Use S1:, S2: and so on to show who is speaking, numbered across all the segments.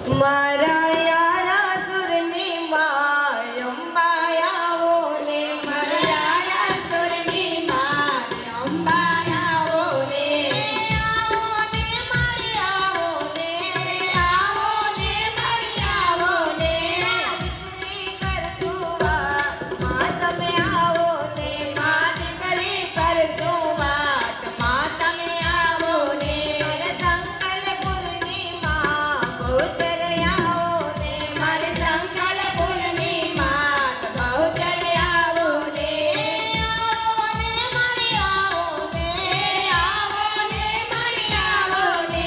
S1: મારા યારા સુરની માં અંબા આવો ને મારા યારા સુરની માં અંબા આવો ને આવો ને મારી આવો ને આવો ને મારી આવો ને દીકરી કરજો વાત માં તમે આવો ને માં દીકરી કરજો વાત માં તમે આવો ને સંકલપુરની માં બહુચર આવો ને મારે સંકલપુરની માં બહુચર આવો ને આવો ને મારી આવો ને આવો ને મારી આવો ને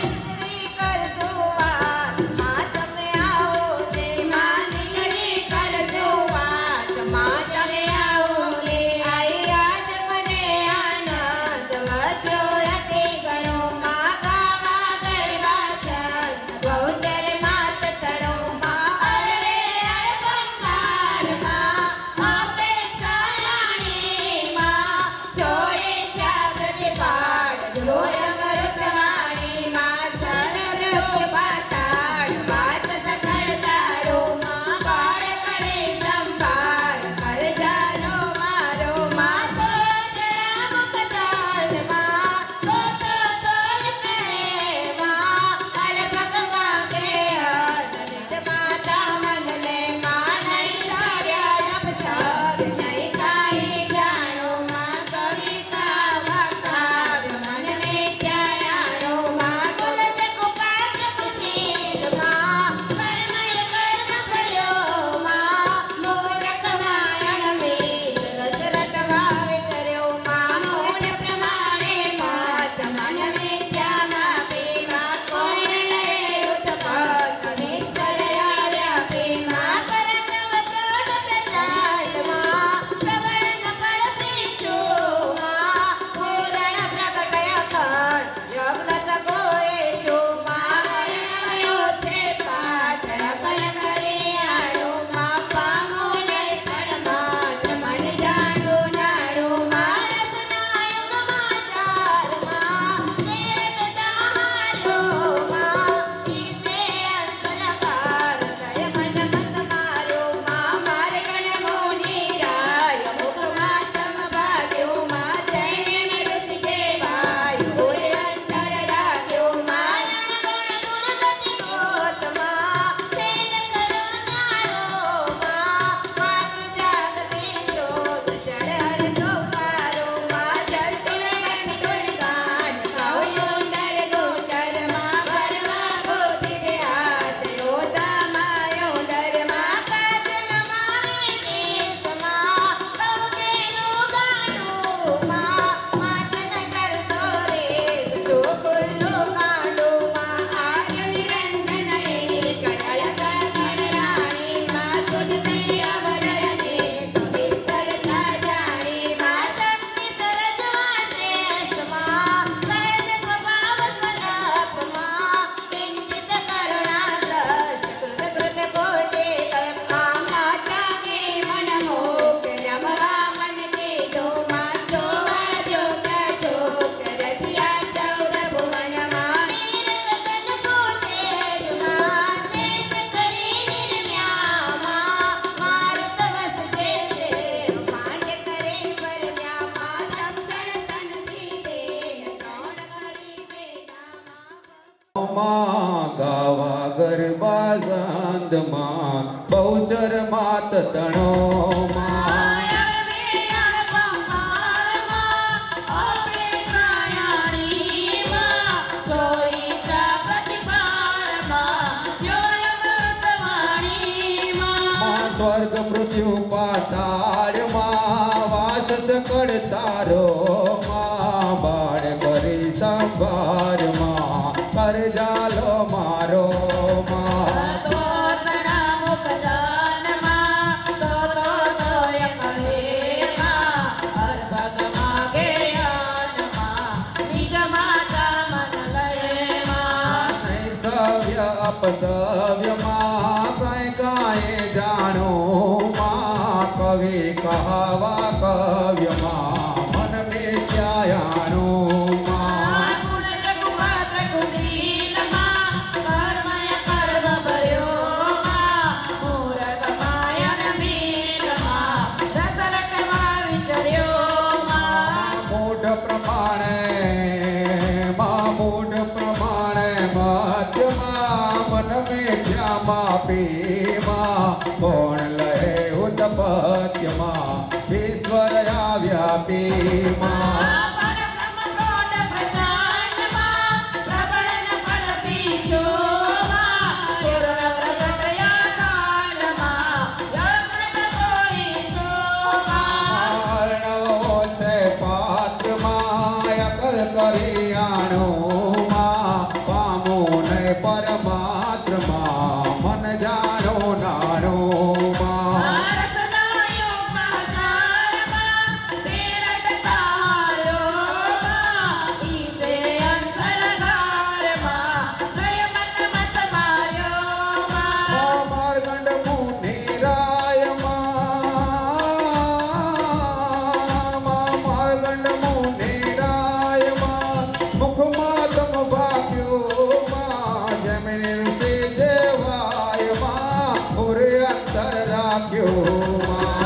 S1: દીકરી કરજો વાત માં તમે આવો ને માં દીકરી કરજો વાત માં તમે આવો ને આઈ આજ મને આનંદ વધ્યો અતિ ઘણો માં ગાવા ગરબા ચંદ બહુચર માત તણો માં અરે બંગારમાં આપે સયાણી માં જોડે જાગૃત પાડ જોય મરુતવાણી માં ચરણ પાતાળ વાત સકળ તારો માં બાળ કરે સંભાળ કર જાનો મારો માં તો જરા મુકતાલ માં તો તોલ કરે માં હર ભગવા કે નિજ માતા મન લે માં નહીં લાગ્યા અપચાર નહીં કાંઈ જાણો માં કવિતા વાકાવ્ય મન ને ચાયાણો માં તુલજ કુપાર કુશીલ માં પરમય કર્મ કર્યો માં મૂરખ માયણ મીર રસરટ વાવે કર્યો માં મૂળ પ્રમાણે માત મન ને ચામાં પીમાં કોઈ લે ઉત્પન્ન નિશ્ચર આવ્યા પીમાં પરત્વ પ્રોઢ પ્રચંડ માં પ્રબળ નપળ પીછો માં પૂરણ પ્રગટય ખંડ યજ્ઞ તકોએ જો માં હરણયો છે પાત્ર કર કરિયાણો માં પામો નહીં પણ માત્ર મન જાણો નાણો માં રસનાયુગ માં ચાર માં નિરત તારો માં ઈસે અંતલકાર કર મન મત મારો માં માર્ગણ મોની રાય મુખમાં સમભાગ્યો માં જૈન ઋષિ કેવાય હોય અંતર રાખ્યો માં ગુણ ગતિ ગોત માં તેલ કરો નારો માં માતૃ જાગતી જોત ચડ હર ગોપારો માં જળતુળ ગતિ ગુણગાન કહ્યો નર ગોચર માં ભરવા ગોતિ વિહાત યોધા માયો ડર માં કાજ નમાવી દેશ માં બહુકેનું ગાંડું માં માત ન કરતો રેસ જો ખુલ્લો કાંડો માં આર્ય નિરંજન એક અયકા કલ્યાણી માં સુનતી અવરયને કવિતર જાણી માં શક્તિ સરજવા શ્રેષ્ઠ માં સહજ સ્વભાવ સ્વરૂપ માં કિંચિત કરુણા સજ કૃત કોટે કલ્પમાં માતા કે મન મોક રમવા મન કે જો માં જોવા જોતા જોત રસિયા ચૌદ ભુવન માં નીર ગગન પોતે જુમાં તેજ કરી નિર્મ્યા માં મારુત વસજે છે માંડ્ય કરે પરમ્યા માં સમજણ તનથી દેન ત્રણ કરી વેદા
S2: માં ગાવા ગરબા સાંધમાં બહુચર માત તણો માં માં સ્વર્ગ મૃત્યુ પાતાળમાં વાસ સકળ તારો માં બાળ કરી સંભાર માં કર જાલો મારો માં અપસવ્યમાં કઈ કાંઈ જાણો માં કવિ કહાવા કવ્યમાં મન મિથ્યાયાણો માં
S3: ગુણ જગુપાત્ર કુશીલ માં કર્મય કર
S2: માપીમાં કોણ લહે ઉત્પત્તિમાં ઈશ્વર વ્યાપીમાં કરિયાણુમાં પામું ને પરમાત્મા મન જાણો નાણુમાં માર્ગંડ મુનિ રાયમાં માર્ગંડ મુનિ રાયમાં મુખમાં તમ ભાગ્યોમાં જમીન ઋષિ દેવાયમાં ઉરે અંતર રાખ્યોમાં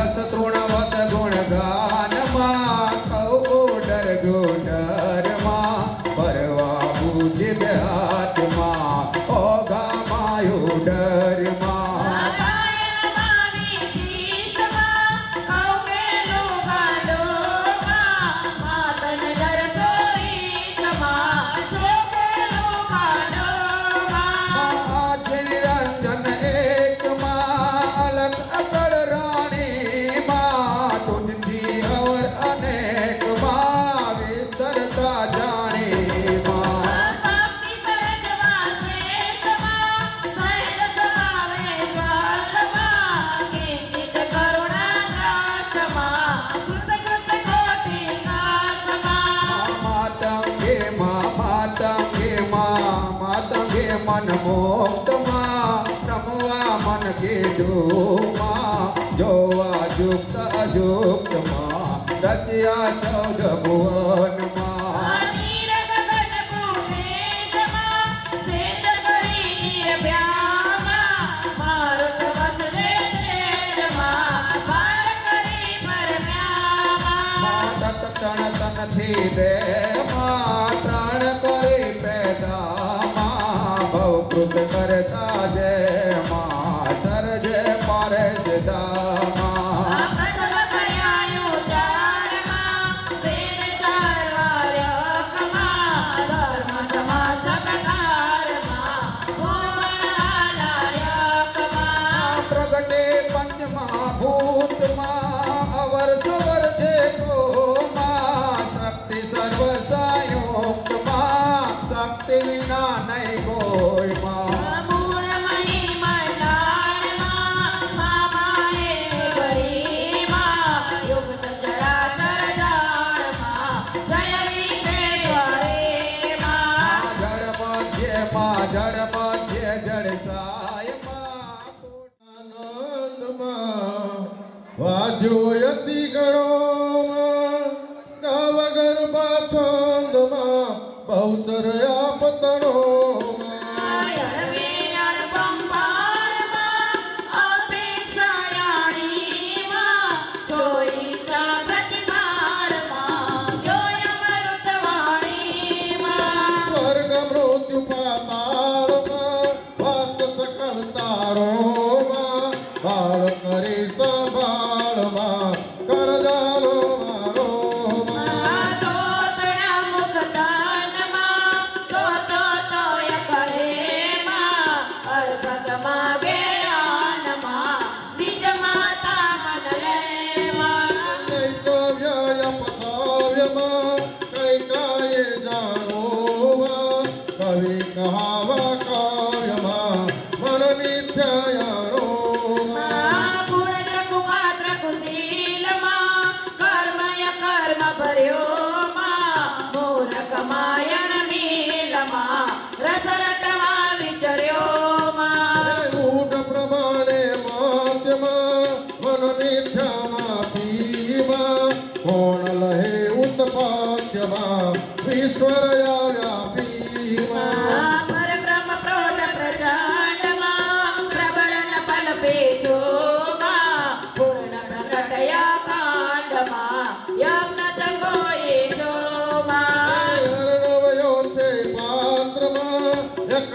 S2: જસ તૃણવત ગુણ ગાનમાં કૌડર ગોડરમાં પરવા બુદ્ધિ હાથમાં ઓગામાયુ ડરમાં મન મોક્તમાં રમવા મન કીધુમાં જોવા યુક્ત અયુક્તમાં રચ્યા 14 ભુવનમાં તણ તનથી દેમાં ત્રણ કરી પેદામાં ભવકૃત કરતા જે માં સરજે પારે જદામાં પ્રગટે પંચમા ભૂતમાં અવર સુવર જે શક્તિ વિના નહીં કોઈમાં જળ મધ્ય જળ સાયમાં આનંદમાં વાદ્યો યતિ ગણોમાં ગાવ ગરબા છંદમાં બહુચર આપતણોમાં સ્વર્ગ મૃત્યુ પાતાળમાં વાસ સકળ તારોમાં બાળ કરી સંભાળમાં કરજાલો કવિ કહાવા કાવ્યમાં મન મિથ્યાયાણોમાં ઊઢ પ્રમાણે મધ્યમાં મન મિથ્યામાં પીમાં કોણ લહે ઉત્પાદ્યમાં ઈશ્વર વ્યાપીમાં
S1: પરબ્રહ્મ પ્રૌઢ પ્રજા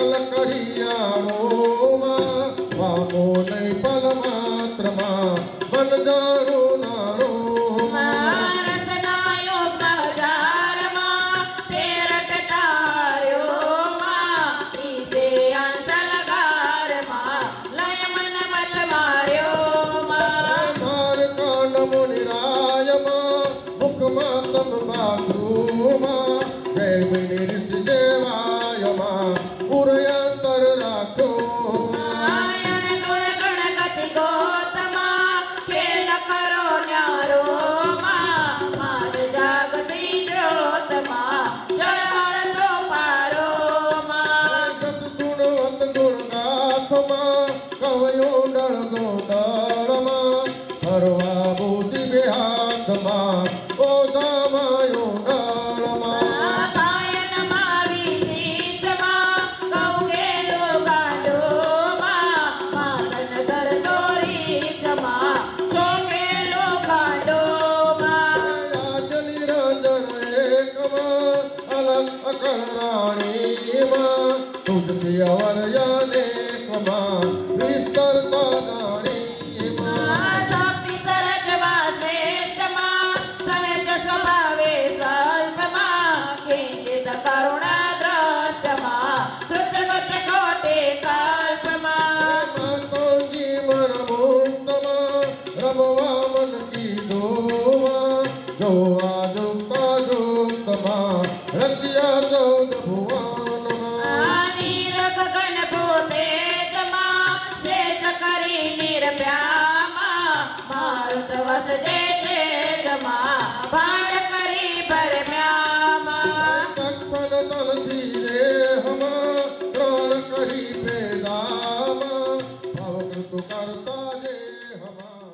S2: સકલ કરિયાણોમાં પામો નહીં પલ માત્રમાં મન જાણું નાણોમાં
S1: રસનાયુક્ત હજારમાં તેરટ તાર્યોમાં ઈસે અંશ લગારમાં લય મન મત માર્યોમાં
S2: માર કાંડ મુનિરાયમાં મુખમાં તમ બાજુમાં જય વિનિ ઋષિ દેવાયમાં પુરયંતર રાખ્યોમાં
S1: આયણ ગુણ ગણગતિ ગોતમાં ખેલ કરો ન્યારોમાં માર જાગતી જ્યોતમાં જળહળ તો પારોમાં
S2: દસ ગુણવંત ગુણ ગાથમાં કવયો ડળ ગોડળમાં ફરવા બુદ્ધિ બેહાથમાં ઓધામાયો ડળમાં
S1: પાયનમાં વિશીષમાં કૌગેલો ગાંડોમાં માતન દર સોરીચમાં ચોકેલો ગાંડોમાં
S2: આજ નિરંજન એકમાં અલગ અકળ રાણીમાં તુજથી અવરયાનેકમાં વિસ્તરતા જાણીમાં
S1: શક્તિ સરજમાં શ્રેષ્ઠમાં સહજ સ્વભાવે સ્વલ્પમાં કિંચિત કરુણા દ્રષ્ટમાં કૃતગત કોટે કલ્પમાં
S2: માતોજી મન મુક્તમાં રમવા મન કીધોમાં જોવા જોગતા જોગતમાં રચ્યા ચૌદ ભુવનમાં
S1: નીરગ ગણ ભૂતેજમાં સેજ કરી નિર્ભ્યામાં મારુત વસજે છેદમાં ભાંડ કરી ભરમ્યામાં
S2: તક્ષણ તનથી દેહમાં ત્રણ કરી ભેદામાં ભવકૃતુ કરતા જેહમાં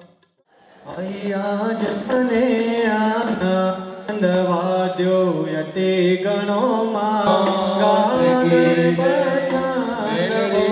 S3: અહીંયા જતને આનંદવાદ્યો યતે ગણોમાં ગાવે પછાડવો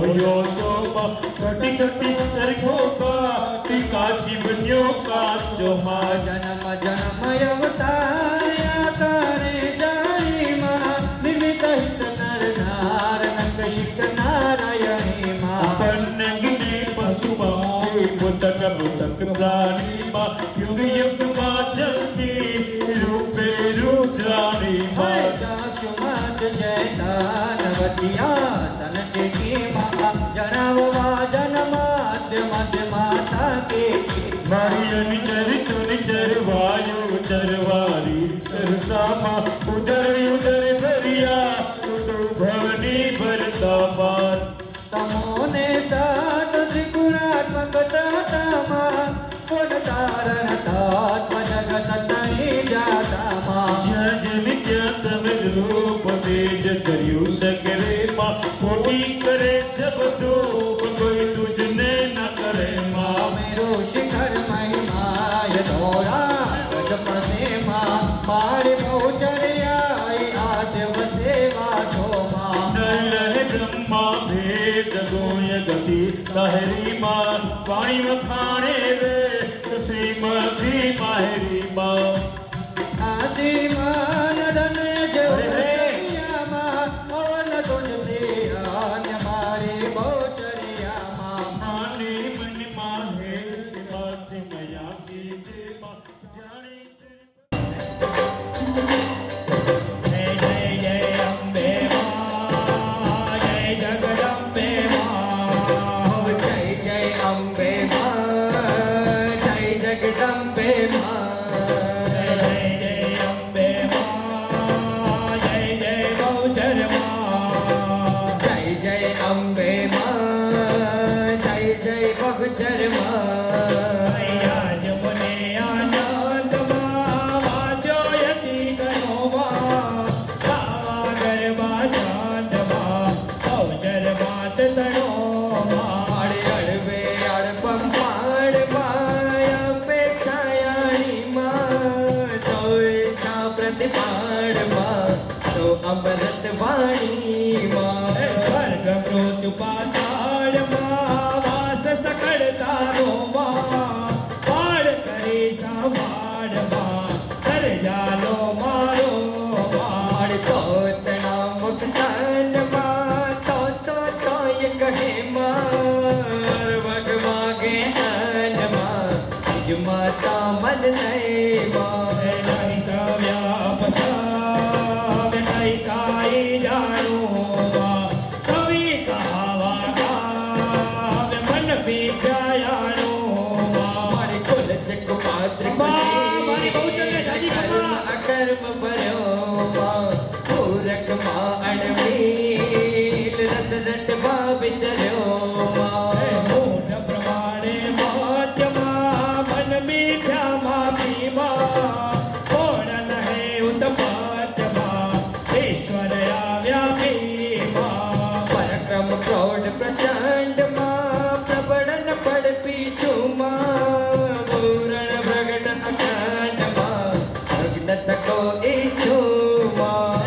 S4: જોયો શોભા ઘટી ઘટી સરખો ટીકા જીવન્યો કાચોમાં
S3: જન્મ જન્મ અવતાર્યા કરે જાણી માં નિમિત્ત હિત નર નાર નંદ શિક નારાયણી માં
S4: પન્નગને પશુમાં મુતક મુતક પ્રાણીમાં યુગ યુગમાં જગતી રૂપે રુદ્રાણી માં
S3: ચાચુમત જયતાનવતિયા સનટેકી માં જણાવવા જન્માદ્ય મધ્ય માતા કે
S4: મારી નિચર ચરવાયું ચરવારી ચરતામાં ઉદર ઉદર ભર્યા તો ભવની ભરતામાં
S3: તમોને સાત ત્રિગુણાત્મક તાતામાં કોણ તારણ તાત્મ જગત તહી જાતામાં
S4: જજ નિત્ય તમે રૂપ તેજ કર્યું સગરે માં ખોટી કરે જબતો કોઈ તુજને ન કરે માં
S3: મેરો શિખર મહિમાય દોરા ગજપસે માં મારી બહુચર્યાય આદ્ય વસેવા છોમાં
S4: નર બ્રહ્મા ભેદ ગોય ગતિ લહેરી માં પાણી વખાણે રે શ્રીમતી માહેરી માં
S3: આસીમાન ધનય જવરિયામાં અવન તુજતે આન્ય મારી બહુચર્યામાં
S4: માની મન માહે શ્રીમતી મયા કીજે માં જાણી જય જય અંબે માં જય જગદંબે માં
S3: જય જય અંબે માં જય જગદંબે માં જય જય અંબે માં જય જય બહુચર માં
S4: જમને આનંદમાં વાજો યતિ ગણોમાં સાગરમાં શાંતમાં અવસર માત તણોમાં
S3: મારે અળવે અળપમ પાડમાં અપેક્ષાયાણી માં સોયતા પ્રતિપાડમાં તો અમૃત વાણી માં
S4: સ્વર્ગ મૃત્યુ પાતાળમાં વાસ સકળ તારોમાં પાડ કરી સંભાળમાં સર્જાલો મારો
S3: મારે પોતના મુક્તાનમાં તો એક હે માર વગવાગે અનમાં જ માતા મન નહીં માં
S4: નહીં સવ્યા પસાવ નહીં કાઈ જાણુમાં કવિ કહાવા કાવ મન વિદ્યાયાણુમાં
S3: મારી કુલ ચક પાત્ર
S4: મારી બહુચર્યા જાજી
S3: કર્મ અકર્મ ભર્યો માં પૂરક માં અણવીલ રસ રટવા વિચર્યો માં
S4: મૂઢ પ્રમાણે મહાત્મા મન મીઠામાં ભીમા કોણ નહે ઉત્પાત્મા ઈશ્વર આવ્યા ભીમા
S3: પરાક્રમ પ્રૌઢ પ્રચંડ માં પ્રબળન પડ પીછું માં પૂરણ પ્રગટ અખંડ માં ભગ્ન તકો ઈચ્છું માં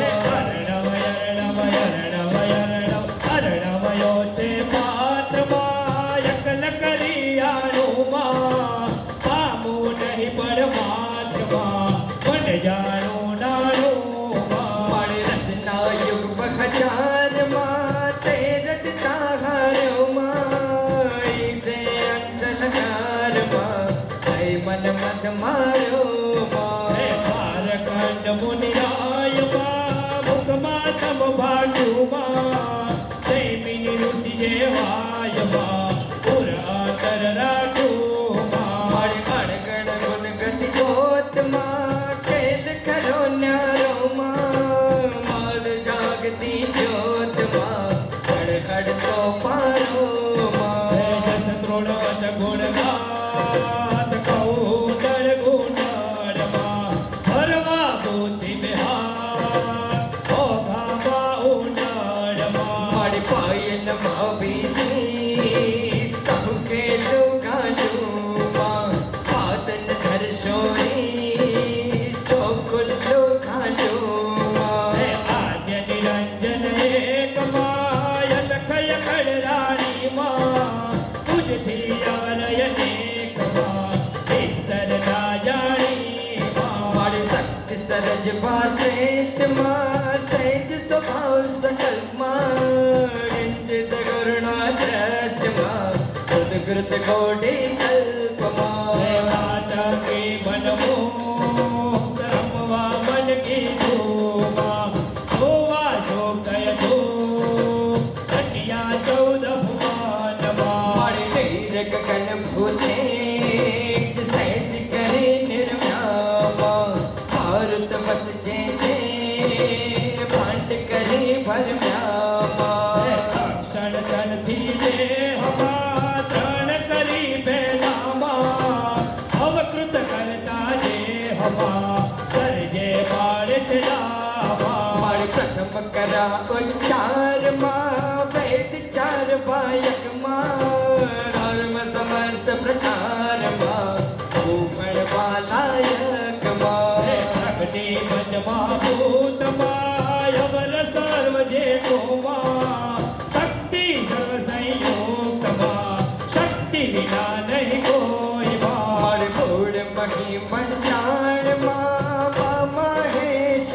S4: અરણવયો છે પાત્રમાં યકલ કરિયાણુમાં પામું નહીં પરમાત્મા મન જાણું નાણુમાં
S3: મારી રચના યુગ બખચાર માં તે રટતા હાર્યો માં ઈસે અંશ લકાર માં હે મન મત માર્યો માં
S4: ભારખંડ મુનિરાયમાં મુખમાં તમ ભાગ્યુમાં જૈમિની ઋષિ જેવાયમાં પુર આતર રાખુમાં
S3: મારી અણગણ ગુણ ગતિ ગોત માં ખેલ ખરો ન્યારો માં માલ જાગતી જ્યોત માં હડ તો પારો માં
S4: જસ તૃણવત ગુણગાત કૌંડર ગુણરમાં હરવા બુદ્ધિ બિહાર ઓઘામાં ઉંડારમાં
S3: મારી પાયલ માં વિશેષ કહું કે લોકાનું માં પાતન ધરશોની ચોકુલ્લો ખાન સજવા શ્રેષ્ઠમાં સહેજ સ્વભાવ સંકલ્પમાં કિંચિત કરુણા દ્રષ્ટમાં સદકૃત કોટી કલ્પમાં
S4: માતા કે મનમો રમવા મન કી ધોમાં ધોવા જો કય ધો રચિયા 14 ભુવનમાં
S3: મારી નીર ગગન ભૂતે સહેજ કરે નિર્મ્યામાં ભારત વસજે છે ભાંડ કરે ભરમ્યામાં
S4: ક્ષણ તનથી જે હવા ત્રણ કરી બેલામાં અવકૃત કરતા જે હવા સર્જે બાળ ચલાવા
S3: મારી પ્રથમ કરા ઉચ્ચારમાં વેદ ચાર વાયકમાં ધર્મ સમસ્ત પ્રકારમાં ભૂપણ વાલાયકમાં
S4: પ્રગતિ પંચમા ભૂતમાં અવર સર્વ જે કોમાં શક્તિ સર્વ સંયુક્તમાં શક્તિ વિના નહીં કોઈ
S3: મારી મૂળ મહી મંડાણમાં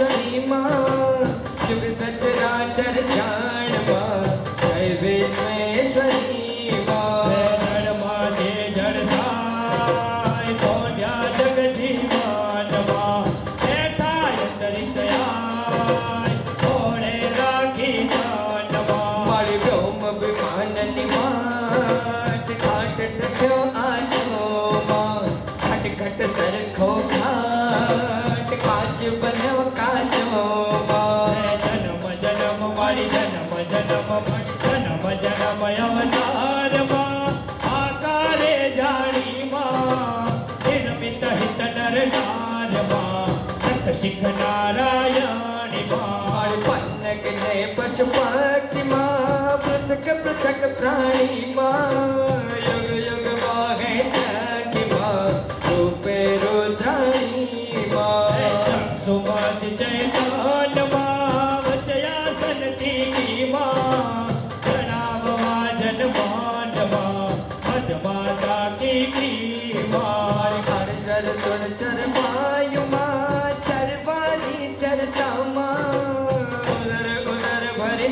S3: મહેશ્વરીમાં યુગ સચરાચર જાણમાં જય વિશ્વેશ્વરીમાં
S4: જળમાં જે જળસાય કોન્યા જગ જીવનમાં બેઠાય અંતરિક્ષયાય કોણે રાખી જાનમાં
S3: મારી વ્યોમ વિમાનની વાટ ઘાટ ટક્યો આટોમાં ઘટ ઘટ સરખો ઘાટ કાચ બન્યો કાચોમાં
S4: જન્મ જન્મ વાળી જન્મ જન્મ મળી જન્મ જન્મ અવતારમાં આકારે જાણીમાં નિર્મિત હિત નર નારમાં રથ શીખ નારાયણીમાં
S3: મારી પન્નગ ને પશુ પક્ષીમાં પૃથક પૃથક પ્રાણીમાં યુગ યુગ વાહે ચકીમાં રૂપે રુદ્રાણીમાં
S4: સુમતિ ચૈતન્યમાં વચયાસનથી કીમાં પ્રણામવા જન્માંડમાં મધમાતા કી કીમાં
S3: હર ચર તુણ ચર વાયુમાં ચરવાની ચરતામાં ઉદર ઉદર ભરી